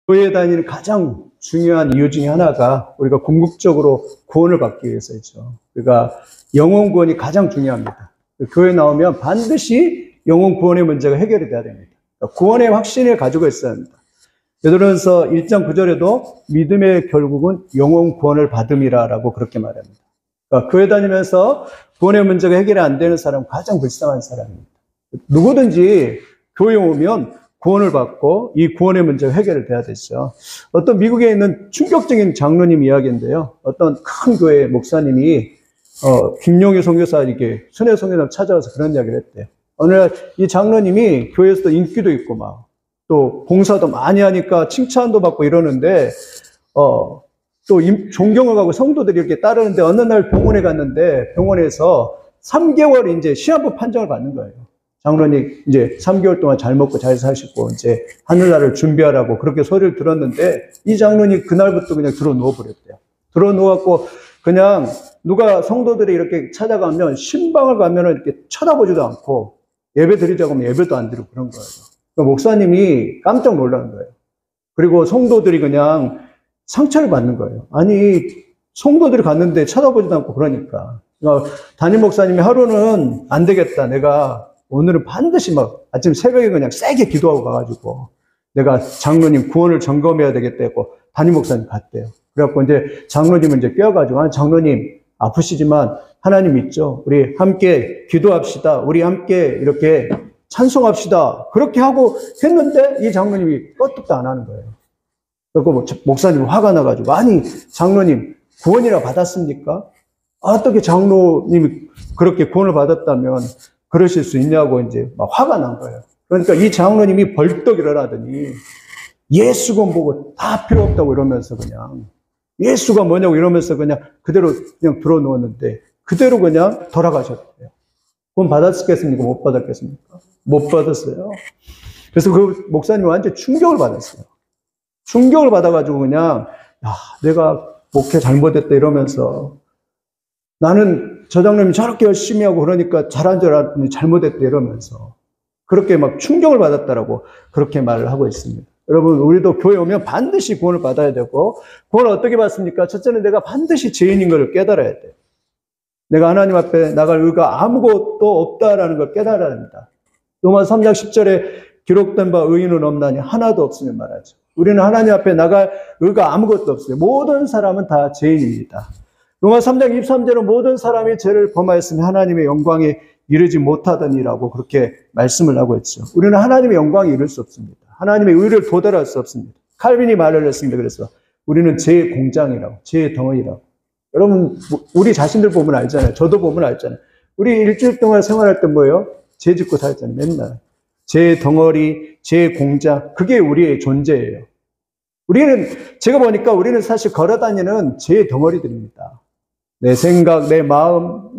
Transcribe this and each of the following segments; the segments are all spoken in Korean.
교회에 다니는 가장 중요한 이유 중에 하나가 우리가 궁극적으로 구원을 받기 위해서죠. 그러니까 영혼 구원이 가장 중요합니다. 교회 나오면 반드시 영혼 구원의 문제가 해결이 돼야 됩니다. 그러니까 구원의 확신을 가지고 있어야 합니다. 베드로전서 1장 9절에도 믿음의 결국은 영혼 구원을 받음이라라고 그렇게 말합니다. 그러니까 교회 다니면서 구원의 문제가 해결이 안 되는 사람은 가장 불쌍한 사람입니다. 누구든지 교회 오면 구원을 받고 이 구원의 문제가 해결돼야 되죠. 어떤 미국에 있는 충격적인 장로님 이야기인데요. 어떤 큰 교회 목사님이 김용희 선교사에게 순회 선교사를 찾아와서 그런 이야기를 했대요. 어느 날 이 장로님이 교회에서도 인기도 있고 막 또 봉사도 많이 하니까 칭찬도 받고 이러는데 또 존경을 가고 성도들이 이렇게 따르는데 어느 날 병원에 갔는데 병원에서 3개월 이제 시한부 판정을 받는 거예요. 장로님 이제 3개월 동안 잘 먹고 잘 사시고 이제 하늘나라를 준비하라고 그렇게 소리를 들었는데 이 장로님 그날부터 그냥 들어 누워 버렸대요. 들어 누워갖고 그냥 누가 성도들이 이렇게 찾아가면 신방을 가면은 이렇게 쳐다보지도 않고 예배 드리자고 하면 예배도 안 드리고 그런 거예요. 그러니까 목사님이 깜짝 놀라는 거예요. 그리고 성도들이 그냥 상처를 받는 거예요. 아니 성도들이 갔는데 쳐다보지도 않고 그러니까 담임 목사님이 하루는 안 되겠다. 내가 오늘은 반드시 막 아침 새벽에 그냥 세게 기도하고 가가지고 내가 장로님 구원을 점검해야 되겠다고 담임 목사님 갔대요. 그래갖고 이제 장로님은 이제 깨워가지고 아, 장로님 아프시지만 하나님 있죠. 우리 함께 기도합시다. 우리 함께 이렇게 찬송합시다. 그렇게 하고 했는데 이 장로님이 껐도 안 하는 거예요. 그리고 목사님 화가 나가지고 아니 장로님 구원이라 받았습니까? 어떻게 장로님이 그렇게 구원을 받았다면 그러실 수 있냐고 이제 막 화가 난 거예요. 그러니까 이 장로님이 벌떡 일어나더니 예수건 보고 다 필요 없다고 이러면서 그냥 예수가 뭐냐고 이러면서 그냥 그대로 그냥 들어 누웠는데 그대로 그냥 돌아가셨대요. 구원 받았겠습니까? 못 받았겠습니까? 못 받았어요. 그래서 그 목사님이 완전 충격을 받았어요. 충격을 받아가지고 그냥 야, 내가 목회 잘못했다 이러면서 나는 저 장로님이 저렇게 열심히 하고 그러니까 잘한 줄 알았더니 잘못했다 이러면서 그렇게 막 충격을 받았다라고 그렇게 말을 하고 있습니다. 여러분 우리도 교회 오면 반드시 구원을 받아야 되고 구원을 어떻게 받습니까? 첫째는 내가 반드시 죄인인 것을 깨달아야 돼요. 내가 하나님 앞에 나갈 의가 아무것도 없다라는 걸 깨달아야 합니다. 로마서 3장 10절에 기록된 바 의인은 없나니 하나도 없으면 말하죠. 우리는 하나님 앞에 나갈 의가 아무것도 없어요. 모든 사람은 다 죄인입니다. 로마서 3장 23절은 모든 사람이 죄를 범하였으면 하나님의 영광에 이르지 못하더니라고 그렇게 말씀을 하고 있죠. 우리는 하나님의 영광에 이를 수 없습니다. 하나님의 의를 도달할 수 없습니다. 칼빈이 말을 했습니다. 그래서 우리는 죄의 공장이라고, 죄의 덩어리라고. 여러분 우리 자신들 보면 알잖아요. 저도 보면 알잖아요. 우리 일주일 동안 생활할 때 뭐예요? 죄 짓고 살잖아요. 맨날. 죄의 덩어리, 죄의 공장, 그게 우리의 존재예요. 우리는 제가 보니까 우리는 사실 걸어다니는 죄의 덩어리들입니다. 내 생각, 내 마음,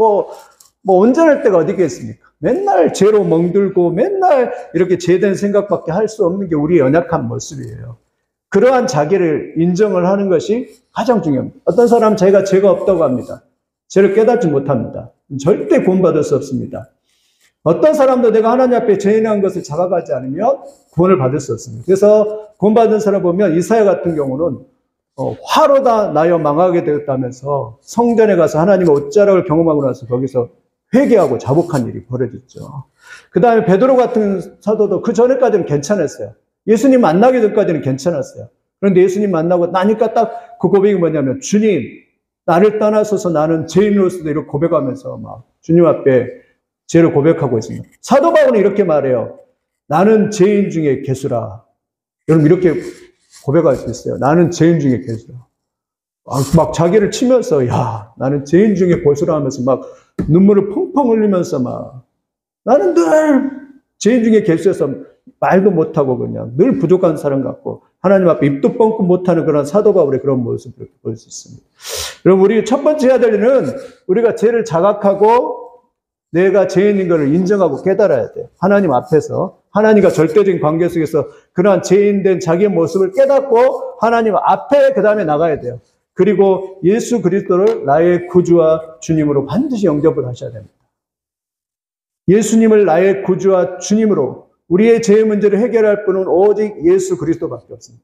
온전할 때가 어디 있겠습니까? 맨날 죄로 멍들고 맨날 이렇게 죄된 생각밖에 할 수 없는 게 우리의 연약한 모습이에요. 그러한 자기를 인정을 하는 것이 가장 중요합니다. 어떤 사람은 자기가 죄가 없다고 합니다. 죄를 깨닫지 못합니다. 절대 구원받을 수 없습니다. 어떤 사람도 내가 하나님 앞에 죄인한 것을 자각하지 않으면 구원을 받을 수 없습니다. 그래서 구원받은 사람 보면 이사야 같은 경우는 화로 다 나여 망하게 되었다면서 성전에 가서 하나님의 옷자락을 경험하고 나서 거기서 회개하고 자복한 일이 벌어졌죠. 그 다음에 베드로 같은 사도도 그 전에까지는 괜찮았어요. 예수님 만나기 전까지는 괜찮았어요. 그런데 예수님 만나고 나니까 딱 그 고백이 뭐냐면 주님 나를 떠나서서 나는 죄인으로서도 이렇게 고백하면서 막 주님 앞에 죄를 고백하고 있습니다. 사도 바울은 이렇게 말해요. 나는 죄인 중에 괴수라. 여러분 이렇게 고백할 수 있어요. 나는 죄인 중에 괴수라. 막 자기를 치면서 야 나는 죄인 중에 괴수라 하면서 막 눈물을 펑펑 흘리면서 막 나는 늘 죄인 중에 괴수여서 말도 못하고 그냥 늘 부족한 사람 같고 하나님 앞에 입도 뻥끗 못하는 그런 사도 바울의 그런 모습을 볼 수 있습니다. 여러분 우리 첫 번째 해야 될 일은 우리가 죄를 자각하고 내가 죄인인 것을 인정하고 깨달아야 돼요. 하나님 앞에서 하나님과 절대적인 관계 속에서 그러한 죄인된 자기의 모습을 깨닫고 하나님 앞에 그 다음에 나가야 돼요. 그리고 예수 그리스도를 나의 구주와 주님으로 반드시 영접을 하셔야 됩니다. 예수님을 나의 구주와 주님으로 우리의 죄의 문제를 해결할 분은 오직 예수 그리스도밖에 없습니다.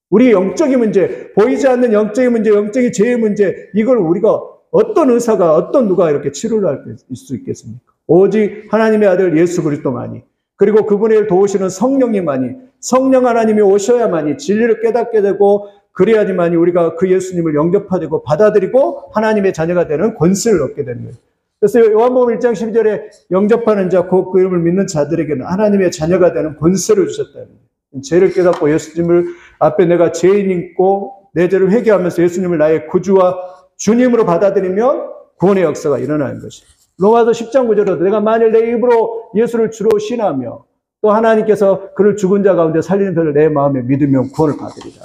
우리 영적인 문제, 보이지 않는 영적인 문제, 영적인 죄의 문제, 이걸 우리가 어떤 의사가, 어떤 누가 이렇게 치료를 할 수 있겠습니까? 오직 하나님의 아들 예수 그리스도만이, 그리고 그분을 도우시는 성령님만이, 성령 하나님이 오셔야만이 진리를 깨닫게 되고, 그래야지만이 우리가 그 예수님을 영접하고 받아들이고 하나님의 자녀가 되는 권세를 얻게 되는 거예요. 그래서 요한복음 1장 12절에 영접하는 자, 그 이름을 믿는 자들에게는 하나님의 자녀가 되는 권세를 주셨다는 거예요. 죄를 깨닫고 예수님을 앞에 내가 죄인이고 내 죄를 회개하면서 예수님을 나의 구주와 주님으로 받아들이면 구원의 역사가 일어나는 것이죠. 로마서 10장 9절에도 내가 만일 내 입으로 예수를 주로 신하며 또 하나님께서 그를 죽은 자 가운데 살리는 편을 내 마음에 믿으면 구원을 받으리라.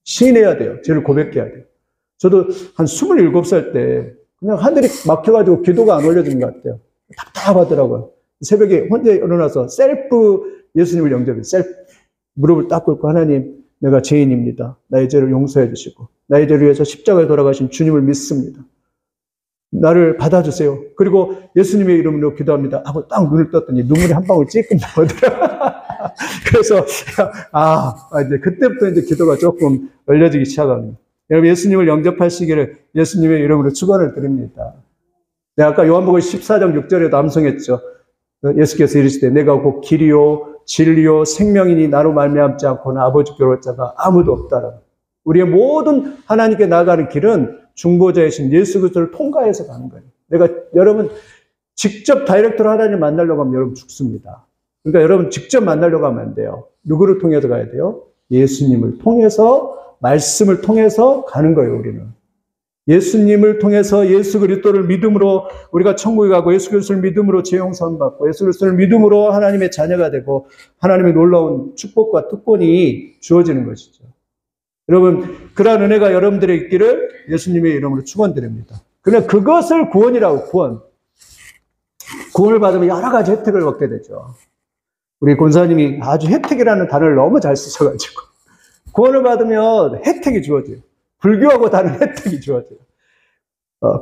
시인해야 돼요. 죄를 고백해야 돼요. 저도 한 27살 때 그냥 하늘이 막혀가지고 기도가 안 올려지는 것 같아요. 답답하더라고요. 새벽에 혼자 일어나서 셀프 예수님을 영접해요. 셀프 무릎을 딱 꿇고 하나님 내가 죄인입니다. 나의 죄를 용서해 주시고 나의 죄를 위해서 십자가에 돌아가신 주님을 믿습니다. 나를 받아주세요. 그리고 예수님의 이름으로 기도합니다 하고 딱 눈을 떴더니 눈물이 한 방울 찔끔 나오더라고요. 그래서 이제 그때부터 이제 기도가 조금 열려지기 시작합니다. 여러분 예수님을 영접하시기를 예수님의 이름으로 축원을 드립니다. 내가 아까 요한복음 14장 6절에도 암송했죠. 예수께서 이르시되 내가 곧 길이요 진리요 생명이니 나로 말미암지 않고는 아버지께로 올 자가 아무도 없다라. 우리의 모든 하나님께 나아가는 길은 중보자이신 예수 그리스도를 통과해서 가는 거예요. 여러분 직접 다이렉트로 하나님 만나려고 하면 여러분 죽습니다. 그러니까 여러분 직접 만나려고 하면 안 돼요. 누구를 통해서 가야 돼요? 예수님을 통해서, 말씀을 통해서 가는 거예요, 우리는. 예수님을 통해서 예수 그리스도를 믿음으로 우리가 천국에 가고 예수 그리스도를 믿음으로 죄 용서함 받고 예수 그리스도를 믿음으로 하나님의 자녀가 되고 하나님의 놀라운 축복과 특권이 주어지는 것이죠. 여러분 그러한 은혜가 여러분들의 있기를 예수님의 이름으로 축원드립니다. 그러면 그것을 구원이라고 구원을 받으면 여러 가지 혜택을 얻게 되죠. 우리 권사님이 아주 혜택이라는 단어를 너무 잘 쓰셔가지고 구원을 받으면 혜택이 주어져요. 불교하고 다른 혜택이 주어져요.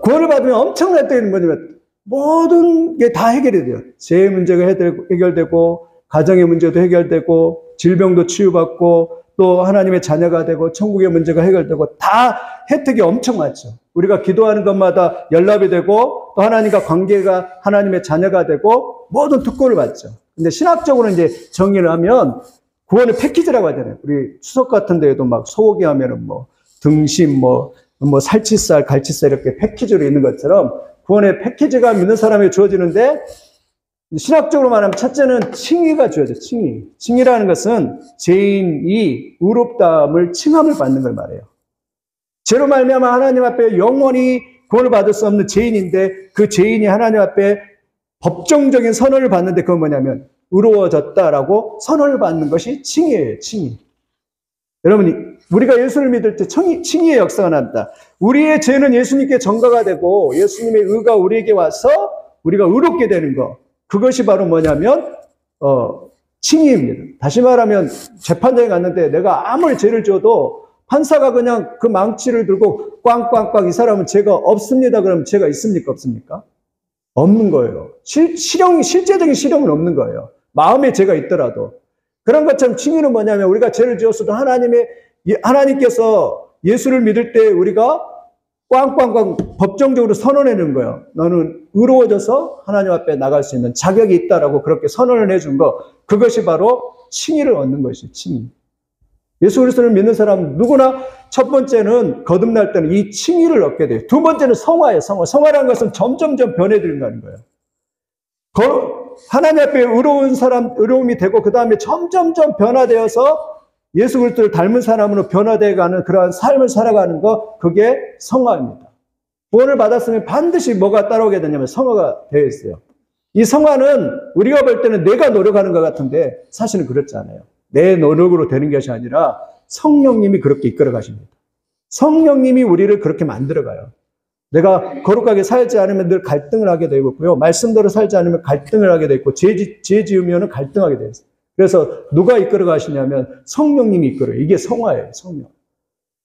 구원을 받으면 엄청난 혜택이 뭐냐면 모든 게 다 해결이 돼요. 재해 문제가 해결되고 가정의 문제도 해결되고 질병도 치유받고 또 하나님의 자녀가 되고 천국의 문제가 해결되고 다 혜택이 엄청 많죠. 우리가 기도하는 것마다 연락이 되고 또 하나님과 관계가 하나님의 자녀가 되고 모든 특권을 받죠. 근데 신학적으로 이제 정의를 하면 구원의 패키지라고 하잖아요. 우리 추석 같은 데에도 막 소고기 하면은 뭐 등심, 뭐 살치살, 갈치살 이렇게 패키지로 있는 것처럼 구원의 패키지가 믿는 사람에게 주어지는데 신학적으로 말하면 첫째는 칭의가 주어져요. 칭의. 칭의라는 것은 죄인이 의롭다함을 칭함을 받는 걸 말해요. 죄로 말미암아 하나님 앞에 영원히 구원을 받을 수 없는 죄인인데 그 죄인이 하나님 앞에 법정적인 선언을 받는데 그건 뭐냐면 의로워졌다라고 선언을 받는 것이 칭의예요. 칭의. 여러분이 우리가 예수를 믿을 때 칭의의 역사가 난다. 우리의 죄는 예수님께 전가가 되고 예수님의 의가 우리에게 와서 우리가 의롭게 되는 것. 그것이 바로 뭐냐면 칭의입니다. 다시 말하면 재판장에 갔는데 내가 아무리 죄를 지어도 판사가 그냥 그 망치를 들고 꽝꽝꽝 이 사람은 죄가 없습니다. 그러면 죄가 있습니까? 없습니까? 없는 거예요. 실제적인 실형은 없는 거예요. 마음에 죄가 있더라도. 그런 것처럼 칭의는 뭐냐면 우리가 죄를 지었어도 하나님께서 예수를 믿을 때 우리가 꽝꽝꽝 법정적으로 선언해는 거예요. 너는 의로워져서 하나님 앞에 나갈 수 있는 자격이 있다라고 그렇게 선언을 해준 거. 그것이 바로 칭의를 얻는 것이에요. 칭의. 예수 그리스도를 믿는 사람 누구나 첫 번째는 거듭날 때는 이 칭의를 얻게 돼요. 두 번째는 성화예요. 성화라는 것은 점점점 변해들인다는 거예요. 하나님 앞에 의로움이 되고 그 다음에 점점점 변화되어서 예수 그리스도를 닮은 사람으로 변화되어가는 그러한 삶을 살아가는 것, 그게 성화입니다. 구원을 받았으면 반드시 뭐가 따라오게 되냐면 성화가 되어 있어요. 이 성화는 우리가 볼 때는 내가 노력하는 것 같은데 사실은 그렇지 않아요. 내 노력으로 되는 것이 아니라 성령님이 그렇게 이끌어 가십니다. 성령님이 우리를 그렇게 만들어가요. 내가 거룩하게 살지 않으면 늘 갈등을 하게 되고 있고요. 말씀대로 살지 않으면 갈등을 하게 되어 있고 죄 지으면 갈등하게 되어 있어요. 그래서 누가 이끌어 가시냐면 성령님이 이끌어요. 이게 성화예요. 성령.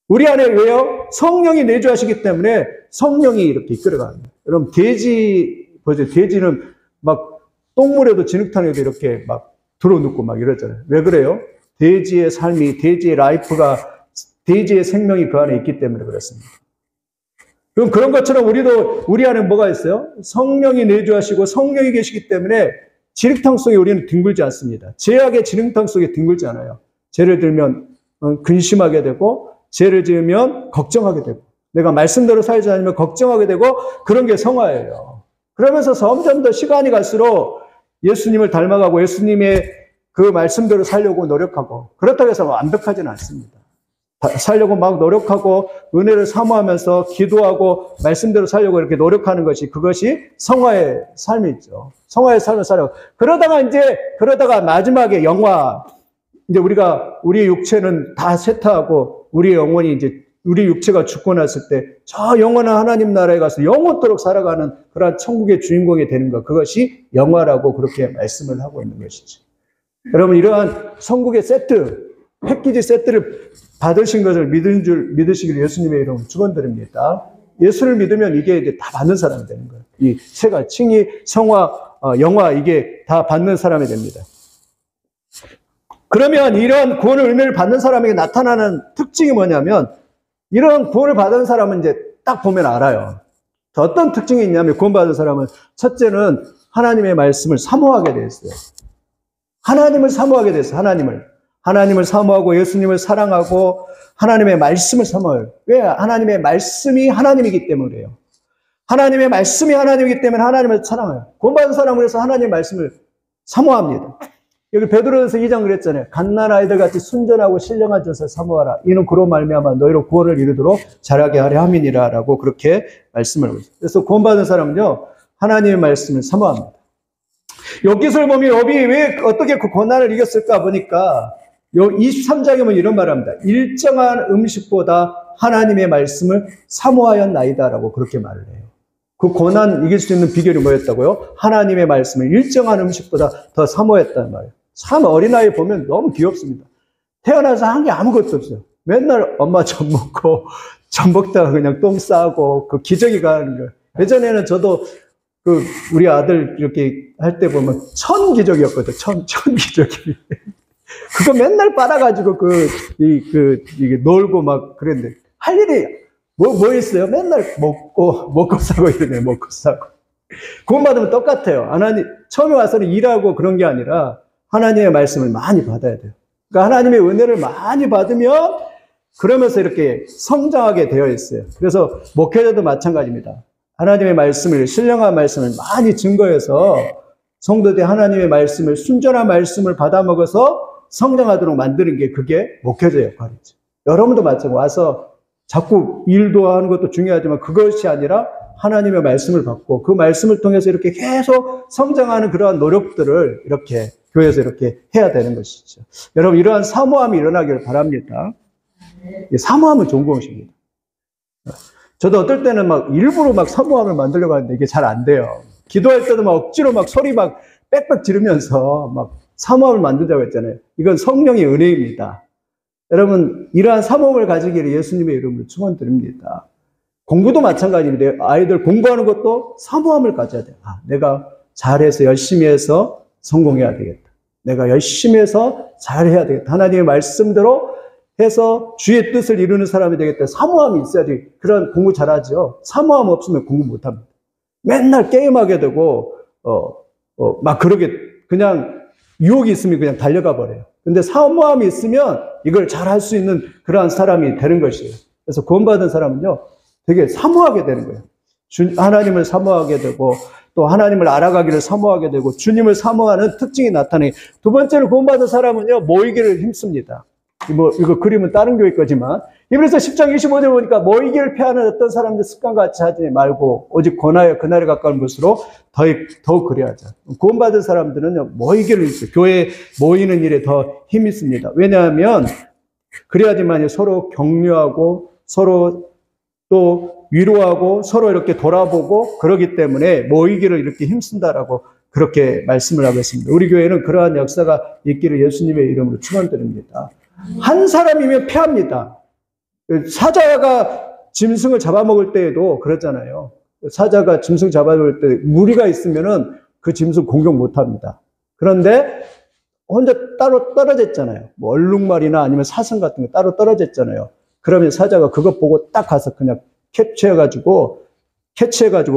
우리 안에 왜요? 성령이 내주하시기 때문에 성령이 이렇게 이끌어 갑니다. 여러분 돼지 보세요. 돼지는 막 똥물에도 진흙탕에도 이렇게 막 들어눕고 막 이러잖아요. 왜 그래요? 돼지의 삶이, 돼지의 라이프가 대지의 생명이 그 안에 있기 때문에 그렇습니다. 그럼 그런 것처럼 우리 안에 뭐가 있어요? 성령이 내주하시고 성령이 계시기 때문에 지륵탕 속에 우리는 뒹굴지 않습니다. 죄악의 지륵탕 속에 뒹굴지 않아요. 죄를 들면 근심하게 되고, 죄를 지으면 걱정하게 되고, 내가 말씀대로 살지 않으면 걱정하게 되고, 그런 게 성화예요. 그러면서 점점 더 시간이 갈수록 예수님을 닮아가고 예수님의 그 말씀대로 살려고 노력하고, 그렇다고 해서 완벽하지는 않습니다. 살려고 막 노력하고 은혜를 사모하면서 기도하고 말씀대로 살려고 이렇게 노력하는 것이, 그것이 성화의 삶이죠. 성화의 삶을 살려고. 그러다가 마지막에 영화, 이제 우리의 육체는 다 쇠퇴하고 우리의 영혼이 이제 우리 육체가 죽고 났을 때 저 영원한 하나님 나라에 가서 영원토록 살아가는 그런 천국의 주인공이 되는 것, 그것이 영화라고 그렇게 말씀을 하고 있는 것이죠. 여러분, 이러한 천국의 세트, 패키지 세트를 받으신 것을 믿으시기를 예수님의 이름으로 축원드립니다. 예수를 믿으면 이게 이제 다 받는 사람이 되는 거예요. 이 세 가지, 칭의, 성화, 영화, 이게 다 받는 사람이 됩니다. 그러면 이런 구원의 은혜를 받는 사람에게 나타나는 특징이 뭐냐면, 이런 구원을 받은 사람은 이제 딱 보면 알아요. 어떤 특징이 있냐면, 구원받은 사람은 첫째는 하나님의 말씀을 사모하게 되어 있어요. 하나님을 사모하게 돼서 하나님을 사모하고 예수님을 사랑하고 하나님의 말씀을 사모해요. 왜? 하나님의 말씀이 하나님이기 때문이에요. 하나님의 말씀이 하나님이기 때문에 하나님을 사랑해요. 구원받은 사람은 그래서 하나님의 말씀을 사모합니다. 여기 베드로전서 2장 그랬잖아요. 갓난 아이들 같이 순전하고 신령한 젖을 사모하라. 이는 그로 말미암아 너희로 구원을 이루도록 자라게 하려 함이니라 라고 그렇게 말씀을 하고 있어요. 그래서 구원받은 사람은요, 하나님의 말씀을 사모합니다. 여기서 보면 욥이 왜 어떻게 그 고난을 이겼을까 보니까 23장에 보면 이런 말을 합니다. 일정한 음식보다 하나님의 말씀을 사모하였나이다 라고 그렇게 말을 해요. 그 고난 이길 수 있는 비결이 뭐였다고요? 하나님의 말씀을 일정한 음식보다 더 사모했다는 말이에요. 참 어린아이 보면 너무 귀엽습니다. 태어나서 한 게 아무것도 없어요. 맨날 엄마 젖 먹고 젖 먹다가 그냥 똥 싸고 그 기저귀 가는 거예요. 예전에는 저도 우리 아들 이렇게 할 때 보면 천 기저귀였거든. 천 기저귀. 그거 맨날 빨아가지고 이게 놀고 막 그랬는데, 할 일이 뭐 있어요? 맨날 먹고 사고 이러네, 먹고 사고. 구원받으면 똑같아요. 처음에 와서는 일하고 그런 게 아니라 하나님의 말씀을 많이 받아야 돼요. 그러니까 하나님의 은혜를 많이 받으면 그러면서 이렇게 성장하게 되어 있어요. 그래서 목회자도 마찬가지입니다. 하나님의 말씀을, 신령한 말씀을 많이 증거해서 성도들이 하나님의 말씀을, 순전한 말씀을 받아 먹어서 성장하도록 만드는 게, 그게 목회자 역할이죠. 여러분도 마찬가지로 와서 자꾸 일도 하는 것도 중요하지만 그것이 아니라 하나님의 말씀을 받고 그 말씀을 통해서 이렇게 계속 성장하는 그러한 노력들을 이렇게 교회에서 이렇게 해야 되는 것이죠. 여러분, 이러한 사모함이 일어나기를 바랍니다. 사모함은 좋은 것입니다. 저도 어떨 때는 일부러 사모함을 만들려고 하는데 이게 잘 안 돼요. 기도할 때도 억지로 소리 빽빽 지르면서 사모함을 만들자고 했잖아요. 이건 성령의 은혜입니다. 여러분, 이러한 사모함을 가지기를 예수님의 이름으로 축원드립니다. 공부도 마찬가지입니다. 아이들 공부하는 것도 사모함을 가져야 돼요. 내가 잘해서 열심히 해서 성공해야 되겠다. 내가 열심히 해서 잘해야 되겠다. 하나님의 말씀대로 해서 주의 뜻을 이루는 사람이 되겠다. 사모함이 있어야지 그런 공부 잘하죠. 사모함 없으면 공부 못합니다. 맨날 게임하게 되고 그러게 그냥 유혹이 있으면 그냥 달려가 버려요. 근데 사모함이 있으면 이걸 잘할 수 있는 그러한 사람이 되는 것이에요. 그래서 구원받은 사람은요, 되게 사모하게 되는 거예요. 하나님을 사모하게 되고 또 하나님을 알아가기를 사모하게 되고 주님을 사모하는 특징이 나타나요. 두 번째로 구원받은 사람은요, 모이기를 힘씁니다. 이거 그림은 다른 교회 거지만, 이브리서 10장 25절 보니까 모이기를 패하는 어떤 사람들 습관같이 하지 말고 오직 권하여 그날에 가까운 것으로 더욱 그리하자. 구원받은 사람들은 모이기를 있어요. 교회에 모이는 일에 더 힘이 있습니다. 왜냐하면 그래야지만 서로 격려하고 서로 또 위로하고 서로 이렇게 돌아보고 그러기 때문에 모이기를 이렇게 힘쓴다라고 그렇게 말씀을 하고 있습니다. 우리 교회는 그러한 역사가 있기를 예수님의 이름으로 축원드립니다. 한 사람이면 패합니다. 사자가 짐승을 잡아먹을 때에도 그렇잖아요. 사자가 짐승 잡아먹을 때 무리가 있으면은 그 짐승 공격 못합니다. 그런데 혼자 따로 떨어졌잖아요. 얼룩말이나 아니면 사슴 같은 거 따로 떨어졌잖아요. 그러면 사자가 그것 보고 딱 가서 그냥 캐치해가지고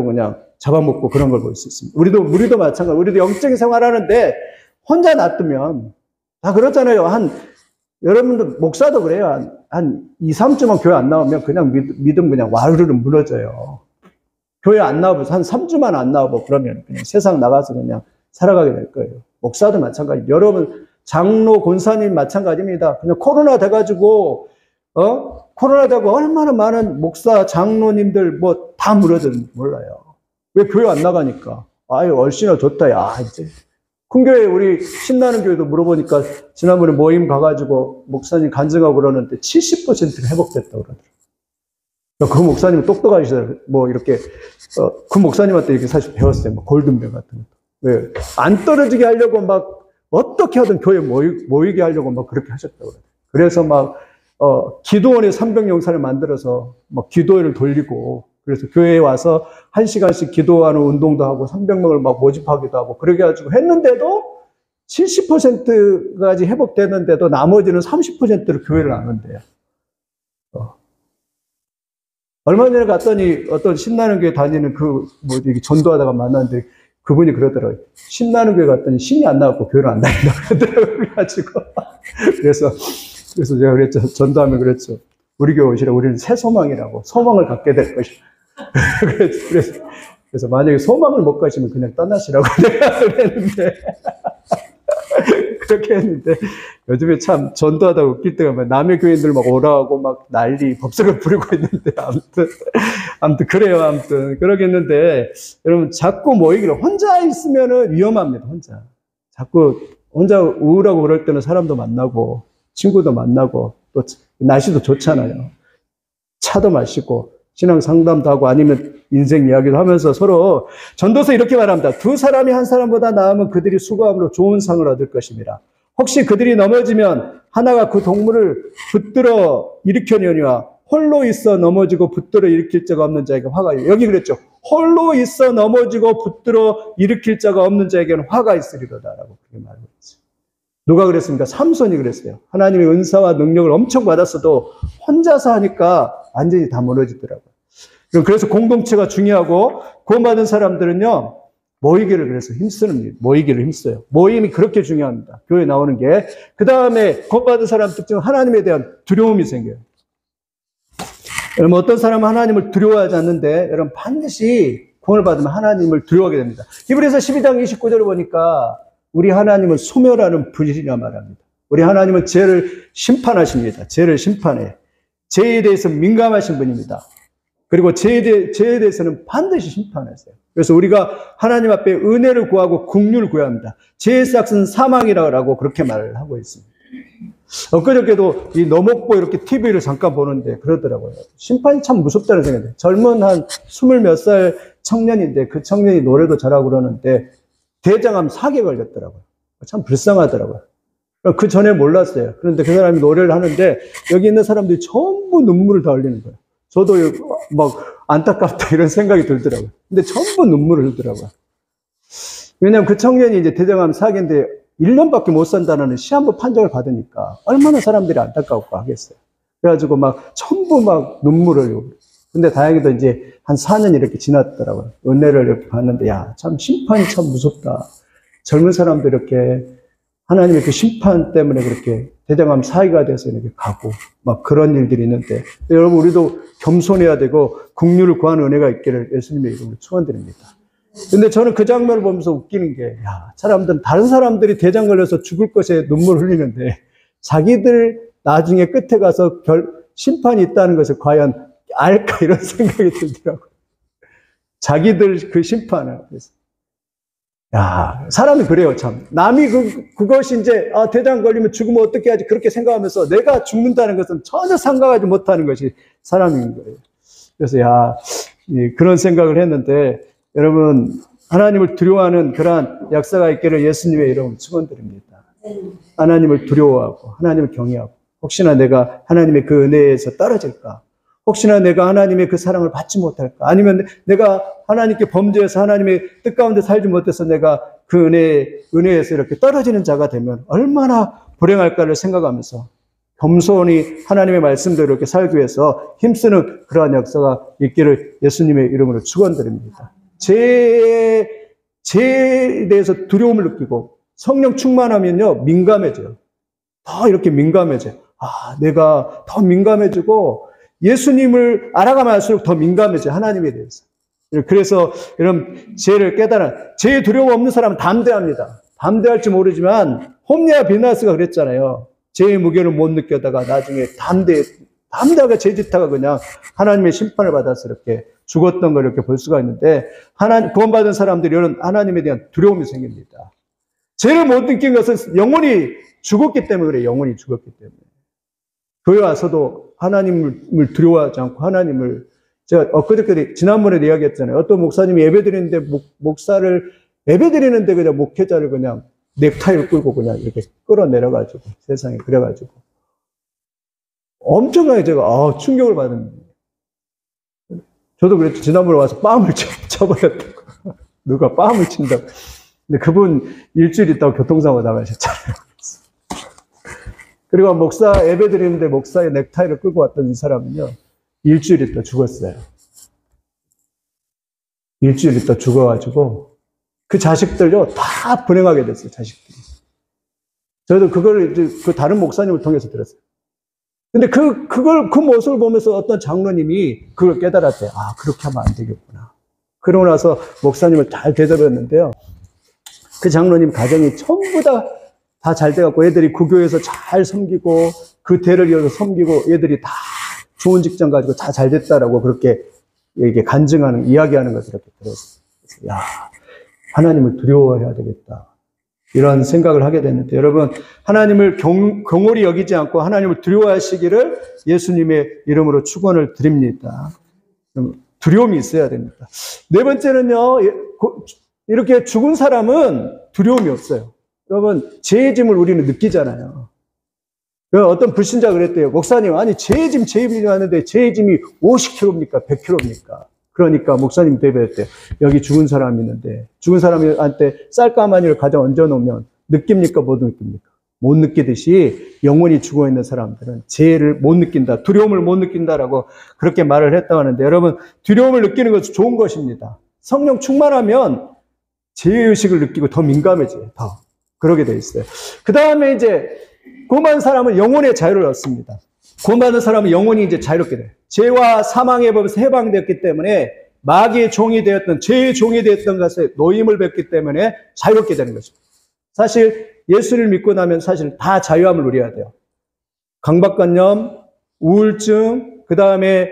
그냥 잡아먹고 그런 걸 볼 수 있습니다. 우리도 마찬가지. 우리도 영적인 생활하는데 혼자 놔두면 다 그렇잖아요. 여러분들 목사도 그래요. 한 2, 3주만 교회 안 나오면 그냥 믿음 그냥 와르르 무너져요. 교회 안 나와서 한 3주만 안 나오고 그러면 그냥 세상 나가서 그냥 살아가게 될 거예요. 목사도 마찬가지. 여러분 장로 권사님 마찬가지입니다. 그냥 코로나 돼가지고 코로나 되고 얼마나 많은 목사 장로님들 뭐 다 무너졌는지 몰라요. 왜 교회 안 나가니까? 아유 얼씨나 좋다. 야 이제 큰 교회 우리 신나는 교회도 물어보니까 지난번에 모임 가가지고 목사님 간증하고 그러는데 70%가 회복됐다고 그러더라고요. 그 목사님은 똑똑하시더라고요. 뭐 이렇게 그 목사님한테 이렇게 사실 배웠어요. 뭐 골든벨 같은 거. 왜 안 떨어지게 하려고 막 어떻게 하든 교회 모이게 하려고 막 그렇게 하셨다고 그래요. 그래서 막 기도원에 300영사를 만들어서 막 기도회를 돌리고 그래서 교회에 와서 1시간씩 기도하는 운동도 하고 300명을 막 모집하기도 하고 그렇게 해가지고 했는데도 70%까지 회복되는데도 나머지는 30%를 교회를 안 온대요. 얼마 전에 갔더니 어떤 신나는 교회 다니는 전도하다가 만났는데 그분이 그러더라고요. 신나는 교회 갔더니 신이 안 나왔고 교회를 안 다닌다고 그러더라고요. 그래가지고. 그래서 제가 그랬죠. 전도하면 그랬죠. 우리 교회 오시라. 우리는 새 소망이라고. 소망을 갖게 될 것이다. 그래서 만약에 소망을 못 가시면 그냥 떠나시라고 내가 그랬는데. 그렇게 했는데, 요즘에 참 전도하다가 웃길 때가 막 남의 교인들 막 오라고 막 난리, 법석을 부리고 있는데, 아무튼 그래요, 아무튼. 그러겠는데, 여러분, 자꾸 모이기를 혼자 있으면은 위험합니다, 혼자. 자꾸 혼자 우울하고 그럴 때는 사람도 만나고, 친구도 만나고, 또 날씨도 좋잖아요. 차도 마시고, 신앙 상담도 하고, 아니면 인생 이야기도 하면서 서로 전도서 이렇게 말합니다. 두 사람이 한 사람보다 나으면 그들이 수고함으로 좋은 상을 얻을 것입니다. 혹시 그들이 넘어지면 하나가 그 동물을 붙들어 일으켜내오니와 홀로 있어 넘어지고 붙들어 일으킬 자가 없는 자에게 화가 있으리라. 여기 그랬죠. 홀로 있어 넘어지고 붙들어 일으킬 자가 없는 자에게는 화가 있으리로다라고 그렇게 말하고 있어요. 누가 그랬습니까? 삼손이 그랬어요. 하나님의 은사와 능력을 엄청 받았어도 혼자서 하니까 완전히 다 무너지더라고요. 그래서 공동체가 중요하고 구원받은 사람들은요 모이기를 그래서 모이기를 힘써요. 모임이 그렇게 중요합니다. 교회 나오는 게. 그 다음에 구원받은 사람 특징은 하나님에 대한 두려움이 생겨요. 여러분 어떤 사람은 하나님을 두려워하지 않는데 여러분 반드시 구원을 받으면 하나님을 두려워하게 됩니다. 히브리서 12장 29절을 보니까 우리 하나님은 소멸하는 분이라 말합니다. 우리 하나님은 죄를 심판하십니다. 죄를 심판해. 죄에 대해서 민감하신 분입니다. 그리고 죄에 대해서는 반드시 심판하세요. 그래서 우리가 하나님 앞에 은혜를 구하고 긍휼을 구해야 합니다. 죄의 싹은 사망이라고 그렇게 말을 하고 있습니다. 엊그저께도 이 너목보 이렇게 TV를 잠깐 보는데 그러더라고요. 심판이 참 무섭다는 생각이 들어요. 젊은 한 20몇 살 청년인데 그 청년이 노래도 잘하고 그러는데 대장암 4개 걸렸더라고요. 참 불쌍하더라고요. 그 전에 몰랐어요. 그런데 그 사람이 노래를 하는데 여기 있는 사람들이 전부 눈물을 다 흘리는 거예요. 저도 막 안타깝다 이런 생각이 들더라고요. 근데 전부 눈물을 흘리더라고요. 왜냐하면 그 청년이 이제 대장암 4개인데 1년밖에 못 산다는 시한부 판정을 받으니까 얼마나 사람들이 안타까울까 하겠어요. 그래가지고 막 전부 막 눈물을 흘리고. 근데 다행히도 이제 한 4년 이렇게 지났더라고요. 은혜를 이렇게 봤는데 야, 참 심판이 참 무섭다. 젊은 사람들 이렇게 하나님의 그 심판 때문에 그렇게 대장암 사이가 돼서 이렇게 가고 막 그런 일들이 있는데 여러분 우리도 겸손해야 되고 긍휼을 구하는 은혜가 있기를 예수님의 이름으로 축원드립니다. 근데 저는 그 장면을 보면서 웃기는 게 야, 사람들은 다른 사람들이 대장 걸려서 죽을 것에 눈물 흘리는데 자기들 나중에 끝에 가서 심판이 있다는 것을 과연 알까 이런 생각이 들더라고요. 자기들 그 심판을. 야, 사람이 그래요, 참. 남이 그것이 이제, 대장 걸리면 죽으면 어떻게 하지? 그렇게 생각하면서 내가 죽는다는 것은 전혀 상관하지 못하는 것이 사람인 거예요. 그래서, 그런 생각을 했는데, 여러분, 하나님을 두려워하는 그러한 역사가 있기를 예수님의 이름으로 축원드립니다. 하나님을 두려워하고, 하나님을 경외하고, 혹시나 내가 하나님의 그 은혜에서 떨어질까? 혹시나 내가 하나님의 그 사랑을 받지 못할까? 아니면 내가 하나님께 범죄해서 하나님의 뜻 가운데 살지 못해서 내가 그 은혜에서 이렇게 떨어지는 자가 되면 얼마나 불행할까를 생각하면서 겸손히 하나님의 말씀대로 이렇게 살기 위해서 힘쓰는 그러한 역사가 있기를 예수님의 이름으로 축원드립니다. 죄에 대해서 두려움을 느끼고 성령 충만하면요, 민감해져요. 더 이렇게 민감해져요. 내가 더 민감해지고 예수님을 알아가면 알수록 더 민감해져요. 하나님에 대해서. 그래서 여러분, 죄를 깨달아, 죄에 두려움 없는 사람은 담대합니다. 담대할지 모르지만 홈리아 비나스가 그랬잖아요. 죄의 무게를 못 느껴다가 나중에 담대하게 죄짓다가 그냥 하나님의 심판을 받아서 이렇게 죽었던 걸 이렇게 볼 수가 있는데, 구원받은 사람들이 이런 하나님에 대한 두려움이 생깁니다. 죄를 못 느낀 것은 영혼이 죽었기 때문에 그래요. 영혼이 죽었기 때문에. 교회 와서도 하나님을 두려워하지 않고 하나님을, 제가 엊그저께 지난번에 이야기했잖아요. 어떤 목사님이 예배 드리는데 목사를 예배 드리는데 그냥 목회자를 그냥 넥타이를 끌고 그냥 이렇게 끌어내려가지고 세상에 그래가지고 엄청나게 제가 충격을 받은. 저도 그랬죠. 지난번에 와서 뺨을 쳐버렸다고. 누가 뺨을 친다고. 근데 그분 일주일 있다가 교통사고 나가셨잖아요. 그리고 목사 예배 드리는데 목사의 넥타이를 끌고 왔던 이 사람은요, 일주일 있다 죽었어요. 일주일 있다 죽어가지고 그 자식들요 다 불행하게 됐어요. 자식들이. 저도 그걸 이제 그 다른 목사님을 통해서 들었어요. 근데 그 모습을 보면서 어떤 장로님이 그걸 깨달았대요. 그렇게 하면 안 되겠구나. 그러고 나서 목사님을 잘 대접했는데요. 그 장로님 가정이 전부 다 잘 돼갖고 애들이 그 교회에서 잘 섬기고 그 대를 이어서 섬기고 애들이 다 좋은 직장 가지고 다 잘 됐다라고 그렇게 이게 간증하는, 이야기하는 것을 이렇게 들었어요. 그래서 하나님을 두려워해야 되겠다. 이런 생각을 하게 됐는데, 여러분, 하나님을 경홀히 여기지 않고 하나님을 두려워하시기를 예수님의 이름으로 축원을 드립니다. 두려움이 있어야 됩니다. 네 번째는요, 이렇게 죽은 사람은 두려움이 없어요. 여러분, 죄의 짐을 우리는 느끼잖아요. 어떤 불신자가 그랬대요. 목사님, 아니, 죄의 짐이 왔는데 죄의 짐이 50kg입니까? 100kg입니까? 그러니까 목사님 대변했대요. 여기 죽은 사람이 있는데, 죽은 사람한테 쌀가마니를 가져 얹어놓으면 느낍니까? 못 느낍니까? 못 느끼듯이 영혼이 죽어있는 사람들은 죄를 못 느낀다, 두려움을 못 느낀다라고 그렇게 말을 했다고 하는데, 여러분, 두려움을 느끼는 것은 좋은 것입니다. 성령 충만하면 죄의식을 느끼고 더 민감해져요. 더. 그러게 돼 있어요. 그 다음에 이제 구원받은 사람은 영혼의 자유를 얻습니다. 구원받은 사람은 영혼이 이제 자유롭게 돼요. 죄와 사망의 법에서 해방되었기 때문에 마귀의 종이 되었던, 죄의 종이 되었던 것에 노임을 뱉기 때문에 자유롭게 되는 것입니다. 사실 예수를 믿고 나면 사실 다 자유함을 누려야 돼요. 강박관념, 우울증, 그 다음에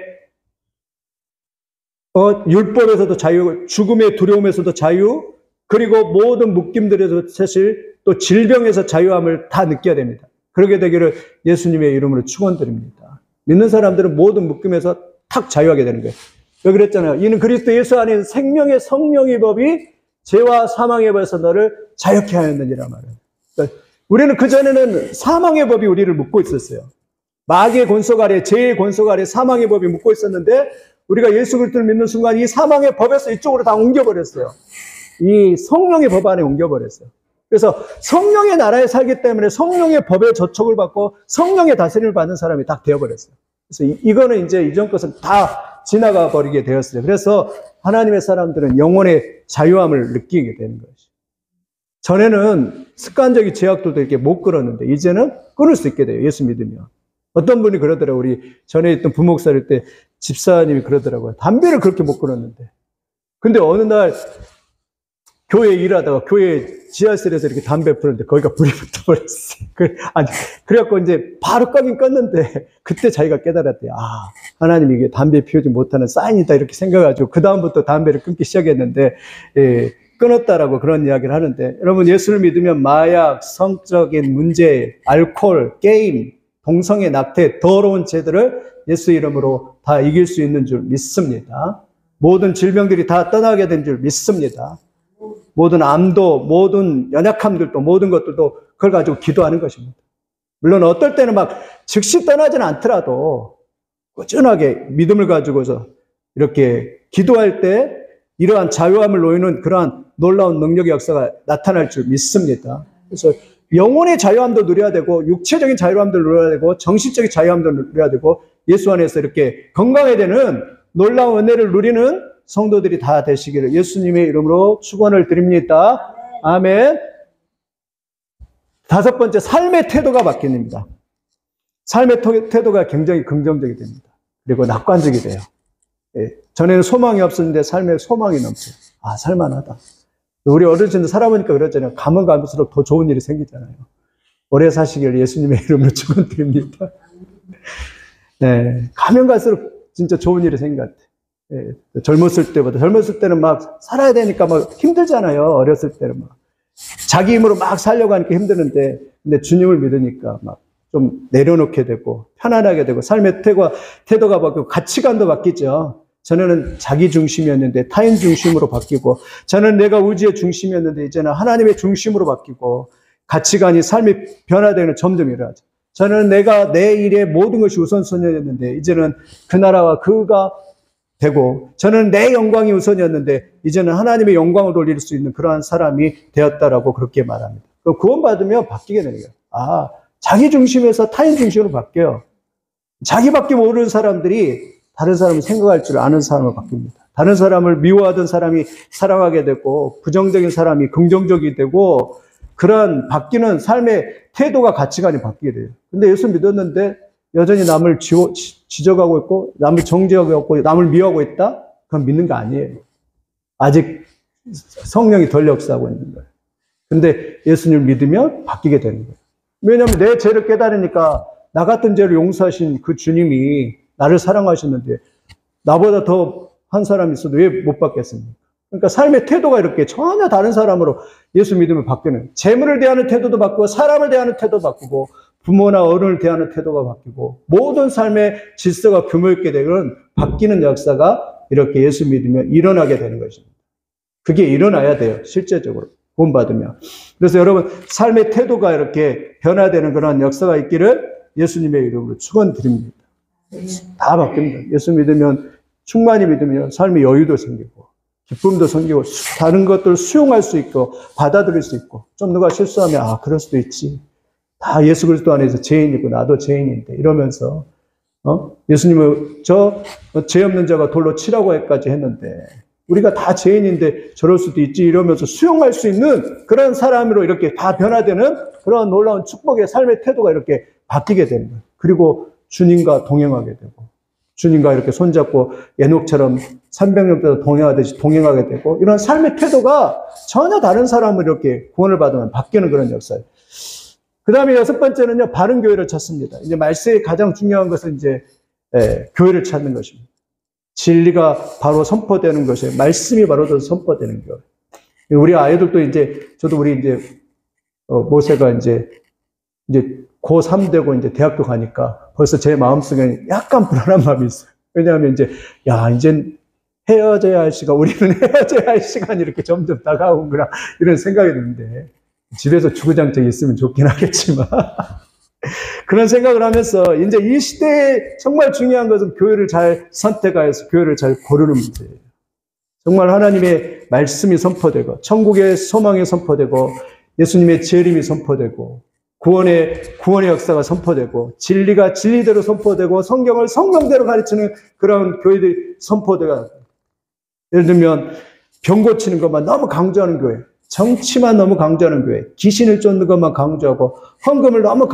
율법에서도 자유, 죽음의 두려움에서도 자유, 그리고 모든 묶임들에서 사실 또 질병에서 자유함을 다 느껴야 됩니다. 그러게 되기를 예수님의 이름으로 축원드립니다. 믿는 사람들은 모든 묶임에서 탁 자유하게 되는 거예요. 왜 그랬잖아요. 이는 그리스도 예수 안에 생명의 성령의 법이 죄와 사망의 법에서 너를 자유케 하였느니라 말이에요. 그러니까 우리는 그전에는 사망의 법이 우리를 묶고 있었어요. 마귀의 권속 아래, 죄의 권속 아래 사망의 법이 묶고 있었는데, 우리가 예수 그리스도를 믿는 순간 이 사망의 법에서 이쪽으로 다 옮겨버렸어요. 이 성령의 법 안에 옮겨버렸어요. 그래서 성령의 나라에 살기 때문에 성령의 법에 저촉을 받고 성령의 다스림을 받는 사람이 딱 되어버렸어요. 그래서 이거는 이제 이전 것은 다 지나가 버리게 되었어요. 그래서 하나님의 사람들은 영혼의 자유함을 느끼게 되는 것이죠. 전에는 습관적인 죄악들도 이렇게 못 끊었는데 이제는 끊을 수 있게 돼요. 예수 믿으면. 어떤 분이 그러더라고요. 우리 전에 있던 부목사일 때 집사님이 그러더라고요. 담배를 그렇게 못 끊었는데. 근데 어느 날 교회 일하다가 교회 지하실에서 이렇게 담배 피우는데 거기가 불이 붙어버렸어요. 그래갖고 이제 바로 끄긴 껐는데 그때 자기가 깨달았대요. 하나님이 이게 담배 피우지 못하는 사인이다 이렇게 생각해가지고 그다음부터 담배를 끊기 시작했는데, 끊었다라고 그런 이야기를 하는데, 여러분, 예수를 믿으면 마약, 성적인 문제, 알코올, 게임, 동성애, 낙태, 더러운 죄들을 예수 이름으로 다 이길 수 있는 줄 믿습니다. 모든 질병들이 다 떠나게 된 줄 믿습니다. 모든 암도, 모든 연약함들도, 모든 것들도 그걸 가지고 기도하는 것입니다. 물론 어떨 때는 막 즉시 떠나지는 않더라도 꾸준하게 믿음을 가지고서 이렇게 기도할 때 이러한 자유함을 놓이는 그러한 놀라운 능력의 역사가 나타날 줄 믿습니다. 그래서 영혼의 자유함도 누려야 되고 육체적인 자유함도 누려야 되고 정신적인 자유함도 누려야 되고 예수 안에서 이렇게 건강해야 되는 놀라운 은혜를 누리는 성도들이 다 되시기를 예수님의 이름으로 축원을 드립니다. 아멘. 다섯 번째, 삶의 태도가 바뀝니다. 삶의 태도가 굉장히 긍정적이 됩니다. 그리고 낙관적이 돼요. 예, 전에는 소망이 없었는데 삶에 소망이 넘쳐요. 아, 살만하다. 우리 어르신들 살아보니까 그러잖아요. 가면 갈수록 더 좋은 일이 생기잖아요. 오래 사시길 예수님의 이름으로 축원드립니다. 네, 가면 갈수록 진짜 좋은 일이 생긴 것 같아요. 예, 젊었을 때는 막 살아야 되니까 막 힘들잖아요. 어렸을 때는 막. 자기 힘으로 막 살려고 하니까 힘드는데, 근데 주님을 믿으니까 막 좀 내려놓게 되고, 편안하게 되고, 삶의 태도가 바뀌고, 가치관도 바뀌죠. 전에는 자기 중심이었는데 타인 중심으로 바뀌고, 저는 내가 우주의 중심이었는데 이제는 하나님의 중심으로 바뀌고, 가치관이 삶이 변화되는 점점 일어나죠. 저는 내가 내 일에 모든 것이 우선순위였는데 이제는 그 나라와 그가 되고, 저는 내 영광이 우선이었는데 이제는 하나님의 영광을 돌릴 수 있는 그러한 사람이 되었다라고 그렇게 말합니다. 구원받으면 바뀌게 되는 거예요. 아, 자기 중심에서 타인 중심으로 바뀌어요. 자기밖에 모르는 사람들이 다른 사람을 생각할 줄 아는 사람으로 바뀝니다. 다른 사람을 미워하던 사람이 사랑하게 되고, 부정적인 사람이 긍정적이 되고, 그런 바뀌는 삶의 태도가 가치관이 바뀌게 돼요. 근데 예수 믿었는데 여전히 남을 지적하고 있고, 남을 정죄하고 있고, 남을 미워하고 있다? 그건 믿는 게 아니에요. 아직 성령이 덜 역사하고 있는 거예요. 근데 예수님을 믿으면 바뀌게 되는 거예요. 왜냐하면 내 죄를 깨달으니까 나 같은 죄를 용서하신 그 주님이 나를 사랑하셨는데 나보다 더 한 사람이 있어도 왜 못 받겠습니까? 그러니까 삶의 태도가 이렇게 전혀 다른 사람으로 예수 믿으면 바뀌는, 재물을 대하는 태도도 바꾸고 사람을 대하는 태도도 바꾸고 부모나 어른을 대하는 태도가 바뀌고 모든 삶의 질서가 규모있게 되는 바뀌는 역사가 이렇게 예수 믿으면 일어나게 되는 것입니다. 그게 일어나야 돼요. 실제적으로 구원받으면. 그래서 여러분 삶의 태도가 이렇게 변화되는 그런 역사가 있기를 예수님의 이름으로 축원드립니다. 다 바뀝니다. 예수 믿으면, 충만히 믿으면 삶의 여유도 생기고 기쁨도 생기고 다른 것들을 수용할 수 있고 받아들일 수 있고, 좀 누가 실수하면 아 그럴 수도 있지, 다 예수 그리스도 안에서 죄인이고 나도 죄인인데 이러면서 예수님은 저 죄 없는 자가 돌로 치라고 해까지 했는데 우리가 다 죄인인데 저럴 수도 있지 이러면서 수용할 수 있는 그런 사람으로 이렇게 다 변화되는 그런 놀라운 축복의 삶의 태도가 이렇게 바뀌게 되는 거예요. 그리고 주님과 동행하게 되고, 주님과 이렇게 손잡고 에녹처럼 300년 동안 동행하듯이 동행하게 되고, 이런 삶의 태도가 전혀 다른 사람을 이렇게 구원을 받으면 바뀌는 그런 역사예요. 그 다음에 여섯 번째는요, 바른 교회를 찾습니다. 이제 말세의 가장 중요한 것은 이제 교회를 찾는 것입니다. 진리가 바로 선포되는 것이에요. 말씀이 바로 선포되는 교회. 우리 아이들도 저도 우리 모세가 이제 고3 되고 이제 대학교 가니까 벌써 제 마음속에 약간 불안한 마음이 있어요. 왜냐하면 이젠 헤어져야 할 시간, 우리는 헤어져야 할 시간이 이렇게 점점 다가오구나, 이런 생각이 드는데, 집에서 주구장창 있으면 좋긴 하겠지만, 그런 생각을 하면서 이제 이 시대에 정말 중요한 것은 교회를 잘 선택하여서 교회를 잘 고르는 문제예요. 정말 하나님의 말씀이 선포되고, 천국의 소망이 선포되고, 예수님의 재림이 선포되고, 구원의 역사가 선포되고, 진리가 진리대로 선포되고, 성경을 성경대로 가르치는 그런 교회들이 선포되고, 예를 들면 병 고치는 것만 너무 강조하는 교회, 정치만 너무 강조하는 교회, 귀신을 쫓는 것만 강조하고 헌금을 너무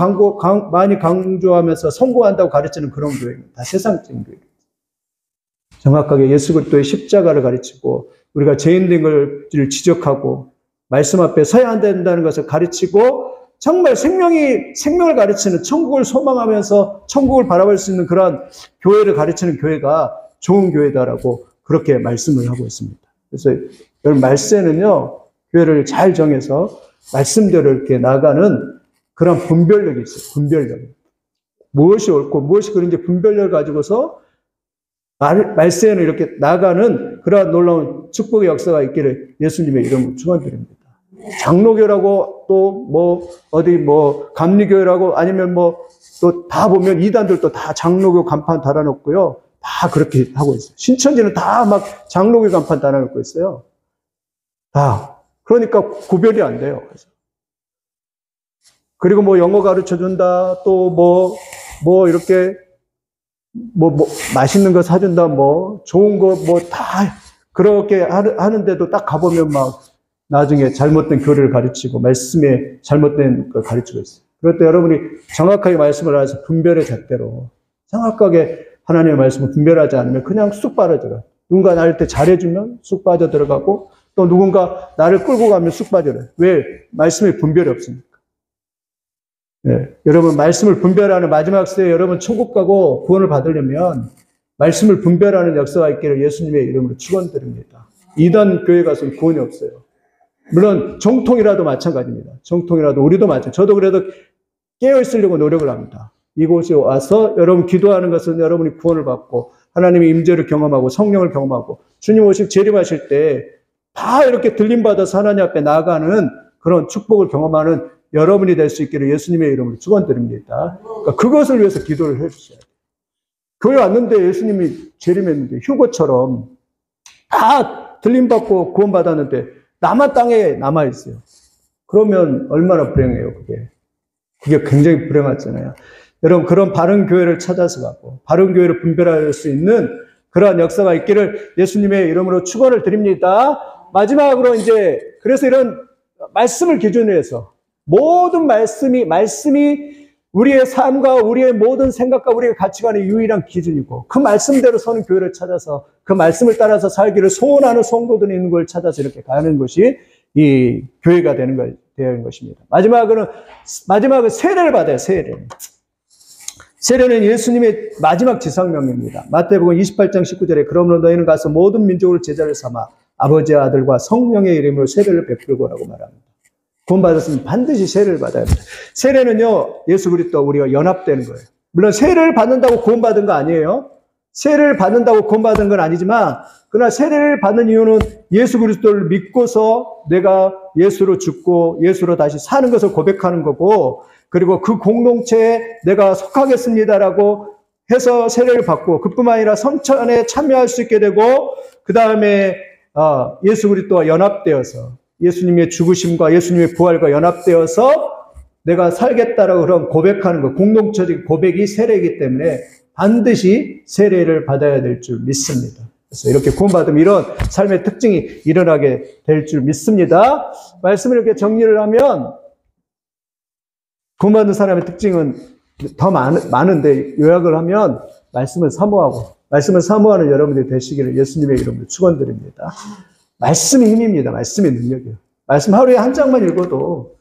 많이 강조하면서 성공한다고 가르치는 그런 교회입니다. 다 세상적인 교회. 정확하게 예수 그리스도의 십자가를 가르치고 우리가 죄인된 것을 지적하고 말씀 앞에 서야 된다는 것을 가르치고, 정말 생명을 가르치는, 천국을 소망하면서 천국을 바라볼 수 있는 그런 교회를 가르치는 교회가 좋은 교회다라고 그렇게 말씀을 하고 있습니다. 그래서 여러분 말세는요, 교회를 잘 정해서 말씀대로 이렇게 나가는 그런 분별력이 있어요. 분별력. 무엇이 옳고 무엇이 그른지 분별력을 가지고서 말세에는 이렇게 나가는 그런 놀라운 축복의 역사가 있기를 예수님의 이름으로 축원드립니다. 장로교라고 또 감리교회라고 아니면 또 다 보면 이단들도 다 장로교 간판 달아놓고요. 다 그렇게 하고 있어요. 신천지는 다 막 장로교 간판 달아놓고 있어요. 다. 그러니까 구별이 안 돼요. 그래서 그리고 뭐 영어 가르쳐 준다. 또 이렇게 맛있는 거 사준다. 좋은 거 다 그렇게 하는데도 딱 가보면 막 나중에 잘못된 교리를 가르치고 말씀에 잘못된 걸 가르치고 있어요. 그럴 때 여러분이 정확하게 말씀을 알아서 분별의 잣대로 정확하게 하나님의 말씀을 분별하지 않으면 그냥 쑥 빠져들어요. 누군가 나한테 잘해주면 쑥 빠져들어가고 또 누군가 나를 끌고 가면 쑥 빠져들어요. 왜? 말씀에 분별이 없으니까. 네. 여러분 말씀을 분별하는 마지막 시대에 여러분 천국 가고 구원을 받으려면 말씀을 분별하는 역사가 있기를 예수님의 이름으로 축원드립니다. 이단 교회 가서는 구원이 없어요. 물론 정통이라도 마찬가지입니다. 정통이라도 우리도 마찬가지. 저도 그래도 깨어 있으려고 노력을 합니다. 이곳에 와서 여러분 기도하는 것은 여러분이 구원을 받고 하나님의 임재를 경험하고 성령을 경험하고 주님 오실 재림하실 때 다 이렇게 들림받아서 하나님 앞에 나아가는 그런 축복을 경험하는 여러분이 될 수 있기를 예수님의 이름으로 축원드립니다. 그러니까 그것을 위해서 기도를 해주셔야 돼요. 교회 왔는데 예수님이 재림했는데 휴거처럼 다 들림받고 구원받았는데 나만 땅에 남아있어요. 그러면 얼마나 불행해요, 그게. 그게 굉장히 불행하잖아요. 여러분, 그런 바른 교회를 찾아서 가고, 바른 교회를 분별할 수 있는 그러한 역사가 있기를 예수님의 이름으로 축원을 드립니다. 마지막으로 그래서 이런 말씀을 기준으로 해서, 모든 말씀이 우리의 삶과 우리의 모든 생각과 우리의 가치관의 유일한 기준이고 그 말씀대로 서는 교회를 찾아서 그 말씀을 따라서 살기를 소원하는 성도들이 있는 걸 찾아서 이렇게 가는 것이 이 교회가 되는 것입니다. 마지막은 세례를 받아요. 세례는 예수님의 마지막 지상명령입니다. 마태복음 28장 19절에 그러므로 너희는 가서 모든 민족을 제자를 삼아 아버지와 아들과 성령의 이름으로 세례를 베풀고라고 말합니다. 구원받았으면 반드시 세례를 받아야 합니다. 세례는요, 예수 그리스도와 우리가 연합되는 거예요. 물론 세례를 받는다고 구원받은 거 아니에요. 세례를 받는다고 구원받은 건 아니지만, 그러나 세례를 받는 이유는 예수 그리스도를 믿고서 내가 예수로 죽고 예수로 다시 사는 것을 고백하는 거고, 그리고 그 공동체에 내가 속하겠습니다라고 해서 세례를 받고, 그뿐만 아니라 성찬에 참여할 수 있게 되고, 그 다음에 예수 그리스도와 연합되어서 예수님의 죽으심과 예수님의 부활과 연합되어서 내가 살겠다라고 그런 고백하는 것, 공동체적 고백이 세례이기 때문에 반드시 세례를 받아야 될 줄 믿습니다. 그래서 이렇게 구원받으면 이런 삶의 특징이 일어나게 될 줄 믿습니다. 말씀을 이렇게 정리를 하면 구원받은 사람의 특징은 더 많은데 요약을 하면 말씀을 사모하는 여러분들이 되시기를 예수님의 이름으로 축원드립니다. 말씀이 힘입니다. 말씀의 능력이에요. 말씀 하루에 한 장만 읽어도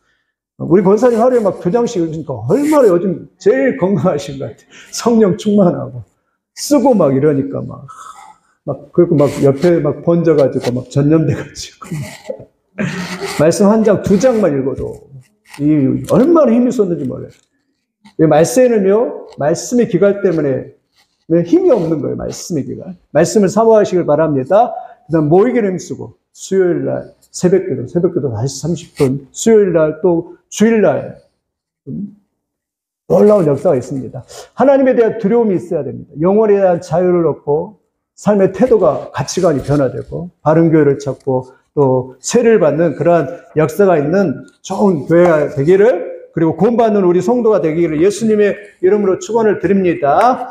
우리 권사님 하루에 막 2장씩 읽으니까 얼마나 요즘 제일 건강하신 것 같아요. 성령 충만하고 쓰고 막 이러니까 그리고 막 옆에 막 번져가지고 막 전염돼가지고 말씀 한 장, 2장만 읽어도 얼마나 힘이 쏟는지 몰라요. 말세는요, 말씀의 기갈 때문에 힘이 없는 거예요. 말씀의 기갈. 말씀을 사모하시길 바랍니다. 그 다음 모이기를 힘쓰고 수요일날 새벽기도 40분 수요일날 또 주일날 놀라운 역사가 있습니다. 하나님에 대한 두려움이 있어야 됩니다. 영혼에 대한 자유를 얻고 삶의 태도가 가치관이 변화되고 바른 교회를 찾고 또 세례를 받는 그러한 역사가 있는 좋은 교회가 되기를 그리고 구원받는 우리 성도가 되기를 예수님의 이름으로 축원을 드립니다.